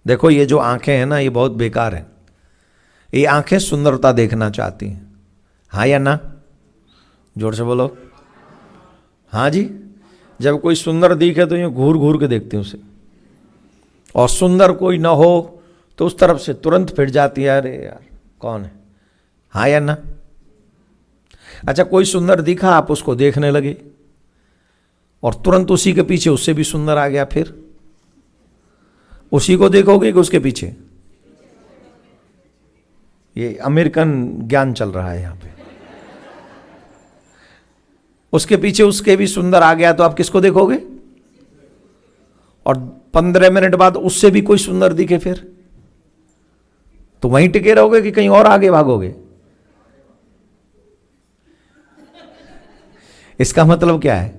देखो ये जो आंखें हैं ना, ये बहुत बेकार हैं। ये आंखें सुंदरता देखना चाहती हैं, हाँ या ना? जोर से बोलो। हाँ जी। जब कोई सुंदर दिखे तो ये घूर घूर के देखते हैं उसे, और सुंदर कोई ना हो तो उस तरफ से तुरंत फिर जाती है, अरे यार कौन है, हाँ या ना? अच्छा, कोई सुंदर दिखा, आप उसको देखने लगे और तुरंत उसी के पीछे उससे भी सुंदर आ गया, फिर उसी को देखोगे कि उसके पीछे? ये अमेरिकन ज्ञान चल रहा है यहां पे। उसके पीछे उसके भी सुंदर आ गया तो आप किसको देखोगे? और 15 मिनट बाद उससे भी कोई सुंदर दिखे फिर तो वहीं टिके रहोगे कि कहीं और आगे भागोगे? इसका मतलब क्या है?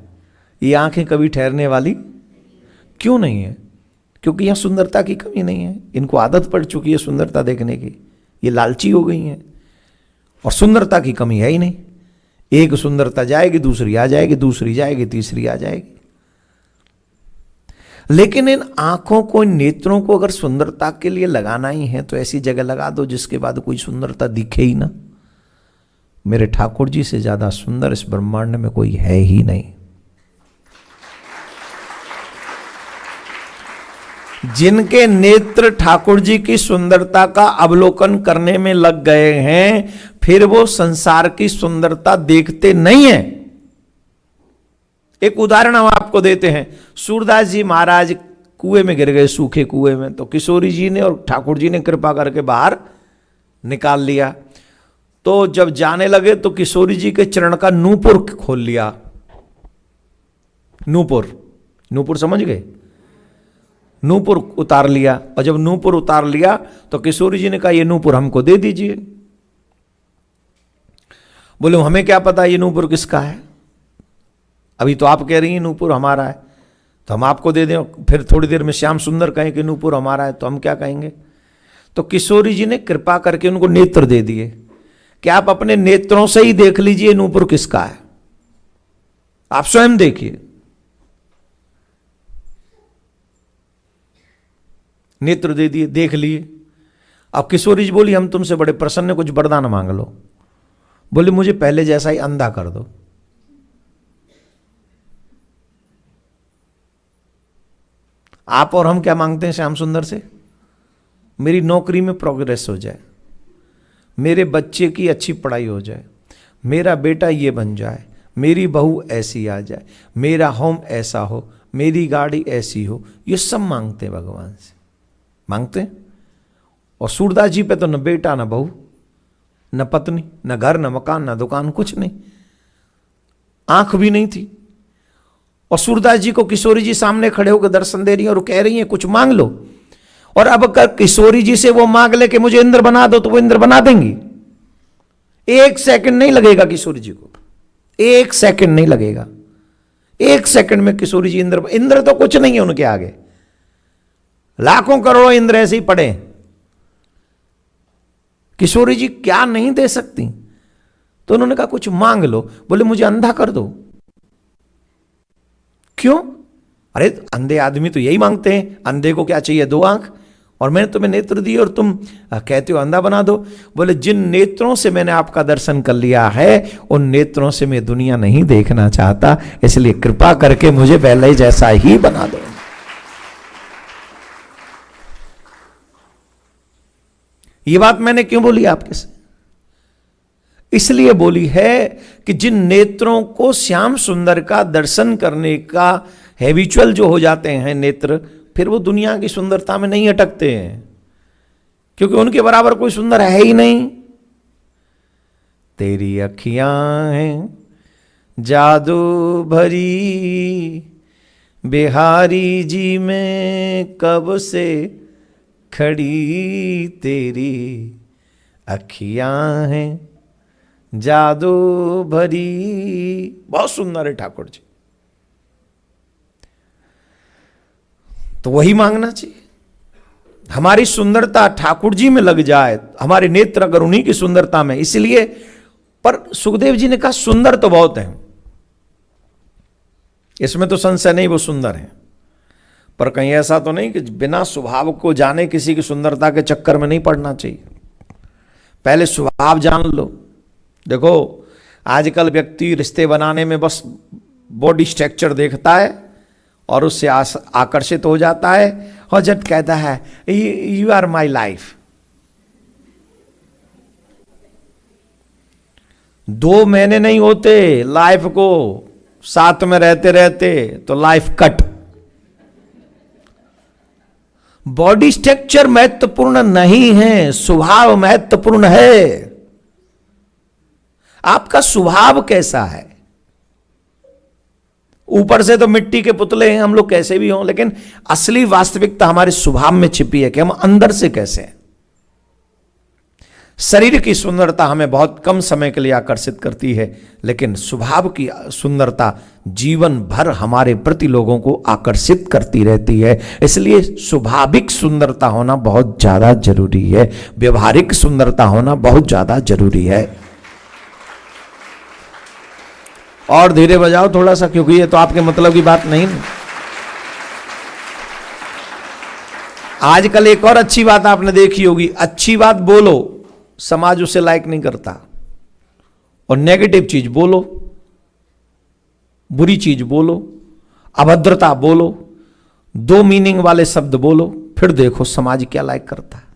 ये आंखें कभी ठहरने वाली क्यों नहीं है? क्योंकि यहां सुंदरता की कमी नहीं है, इनको आदत पड़ चुकी है सुंदरता देखने की, ये लालची हो गई हैं और सुंदरता की कमी है ही नहीं। एक सुंदरता जाएगी, दूसरी आ जाएगी, दूसरी जाएगी, तीसरी आ जाएगी। लेकिन इन आंखों को, इन नेत्रों को अगर सुंदरता के लिए लगाना ही है तो ऐसी जगह लगा दो जिसके बाद कोई सुंदरता दिखे ही ना। मेरे ठाकुर जी से ज्यादा सुंदर इस ब्रह्मांड में कोई है ही नहीं। जिनके नेत्र ठाकुर जी की सुंदरता का अवलोकन करने में लग गए हैं, फिर वो संसार की सुंदरता देखते नहीं है। एक उदाहरण हम आपको देते हैं। सूरदास जी महाराज कुएं में गिर गए, सूखे कुएं में, तो किशोरी जी ने और ठाकुर जी ने कृपा करके बाहर निकाल लिया। तो जब जाने लगे तो किशोरी जी के चरण का नूपुर खोल लिया। नूपुर समझ गए? नूपुर उतार लिया। और जब नूपुर उतार लिया तो किशोरी जी ने कहा, ये नूपुर हमको दे दीजिए। बोले हमें क्या पता ये नूपुर किसका है, अभी तो आप कह रही हैं नूपुर हमारा है, तो हम आपको दे दें। फिर थोड़ी देर में श्याम सुंदर कहें कि नूपुर हमारा है, तो हम क्या कहेंगे? तो किशोरी जी ने कृपा करके उनको नेत्र दे दिए कि आप अपने नेत्रों से ही देख लीजिए नूपुर किसका है, आप स्वयं देखिए। नेत्र दे दिए, देख लिए। अब किशोरी जी बोली, हम तुमसे बड़े प्रसन्न, कुछ वरदान मांग लो। बोले मुझे पहले जैसा ही अंधा कर दो। आप और हम क्या मांगते हैं श्याम सुंदर से? मेरी नौकरी में प्रोग्रेस हो जाए, मेरे बच्चे की अच्छी पढ़ाई हो जाए, मेरा बेटा ये बन जाए, मेरी बहू ऐसी आ जाए, मेरा होम ऐसा हो, मेरी गाड़ी ऐसी हो। ये सब मांगते हैं भगवान से, मांगते हैं। और सूरदास जी पे तो न बेटा न बहू, न पत्नी, न घर, न मकान, न दुकान, कुछ नहीं, आंख भी नहीं थी। और सूरदास जी को किशोरी जी सामने खड़े होकर दर्शन दे रही हैं और कह रही हैं कुछ मांग लो। और अब अगर किशोरी जी से वो मांग ले कि मुझे इंद्र बना दो, तो वो इंद्र बना देंगी। 1 सेकंड नहीं लगेगा किशोरी जी को, 1 सेकंड नहीं लगेगा। 1 सेकंड में किशोरी जी इंद्र तो कुछ नहीं है उनके आगे। लाखों करोड़ों इंद्र ऐसे ही पड़े, किशोरी जी क्या नहीं दे सकती? तो उन्होंने कहा कुछ मांग लो। बोले मुझे अंधा कर दो। क्यों? अरे अंधे आदमी तो यही मांगते हैं, अंधे को क्या चाहिए? 2 आंख, और मैंने तुम्हें नेत्र दी और तुम कहते हो अंधा बना दो। बोले जिन नेत्रों से मैंने आपका दर्शन कर लिया है, उन नेत्रों से मैं दुनिया नहीं देखना चाहता, इसलिए कृपा करके मुझे पहले ही जैसा ही बना दो। ये बात मैंने क्यों बोली आपके से? इसलिए बोली है कि जिन नेत्रों को श्याम सुंदर का दर्शन करने का हैबिचुअल जो हो जाते हैं नेत्र, फिर वो दुनिया की सुंदरता में नहीं अटकते हैं, क्योंकि उनके बराबर कोई सुंदर है ही नहीं। तेरी अखियां हैं जादू भरी, बिहारी जी में कब से खड़ी, तेरी अखियां हैं जादू भरी। बहुत सुंदर है ठाकुर जी, तो वही मांगना चाहिए। हमारी सुंदरता ठाकुर जी में लग जाए, हमारे नेत्र अगर उन्हीं की सुंदरता में, इसलिए। पर सुखदेव जी ने कहा सुंदर तो बहुत है, इसमें तो संशय नहीं वो सुंदर है, पर कहीं ऐसा तो नहीं कि बिना स्वभाव को जाने किसी की सुंदरता के चक्कर में नहीं पड़ना चाहिए। पहले स्वभाव जान लो। देखो आजकल व्यक्ति रिश्ते बनाने में बस बॉडी स्ट्रक्चर देखता है और उससे आकर्षित हो जाता है और झट कहता है यू आर माई लाइफ। 2 महीने नहीं होते लाइफ को साथ में रहते रहते तो लाइफ कट। बॉडी स्ट्रक्चर महत्वपूर्ण नहीं है, स्वभाव महत्वपूर्ण है। आपका स्वभाव कैसा है? ऊपर से तो मिट्टी के पुतले हैं हम लोग, कैसे भी हों, लेकिन असली वास्तविकता हमारे स्वभाव में छिपी है कि हम अंदर से कैसे हैं। शरीर की सुंदरता हमें बहुत कम समय के लिए आकर्षित करती है, लेकिन स्वभाव की सुंदरता जीवन भर हमारे प्रति लोगों को आकर्षित करती रहती है। इसलिए स्वाभाविक सुंदरता होना बहुत ज्यादा जरूरी है, व्यवहारिक सुंदरता होना बहुत ज्यादा जरूरी है। और धीरे बजाओ थोड़ा सा, क्योंकि ये तो आपके मतलब की बात नहीं। आजकल एक और अच्छी बात आपने देखी होगी, अच्छी बात बोलो समाज उसे लाइक नहीं करता, और नेगेटिव चीज बोलो, बुरी चीज बोलो, अभद्रता बोलो, 2 मीनिंग वाले शब्द बोलो, फिर देखो समाज क्या लाइक करता है।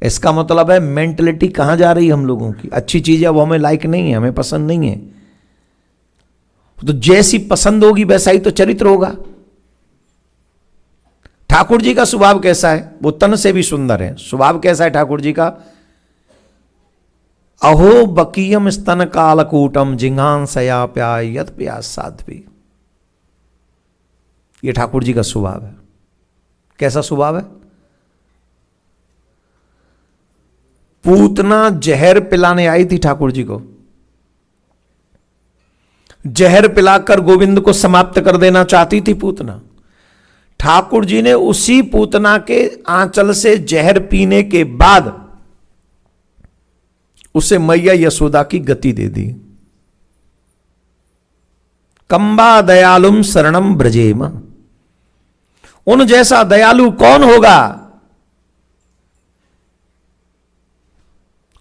इसका मतलब है मेंटलिटी कहां जा रही है हम लोगों की। अच्छी चीज है वो हमें लाइक नहीं है, हमें पसंद नहीं है। तो जैसी पसंद होगी वैसा ही तो चरित्र होगा। ठाकुर जी का स्वभाव कैसा है? वो तन से भी सुंदर है। स्वभाव कैसा है ठाकुर जी का? अहो बकीयम स्तन कालकूटम जिंगान सया प्याय यत प्यास साध्वी। ये ठाकुर जी का स्वभाव है। कैसा स्वभाव है? पूतना जहर पिलाने आई थी ठाकुर जी को, जहर पिलाकर गोविंद को समाप्त कर देना चाहती थी पूतना। ठाकुर जी ने उसी पूतना के आंचल से जहर पीने के बाद उसे मैया यशोदा की गति दे दी। कंबा दयालुम शरणम ब्रजेम। उन जैसा दयालु कौन होगा?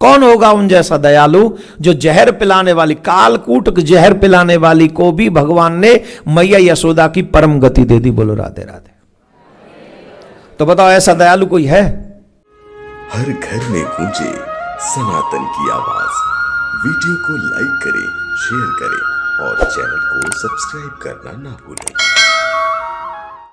कौन होगा उन जैसा दयालु जो जहर पिलाने वाली, कालकूट जहर पिलाने वाली को भी भगवान ने मैया यशोदा की परम गति दे दी। बोलो राधे राधे। तो बताओ ऐसा दयालु कोई है? हर घर में गूंजे सनातन की आवाज। वीडियो को लाइक करें, शेयर करें और चैनल को सब्सक्राइब करना ना भूलें।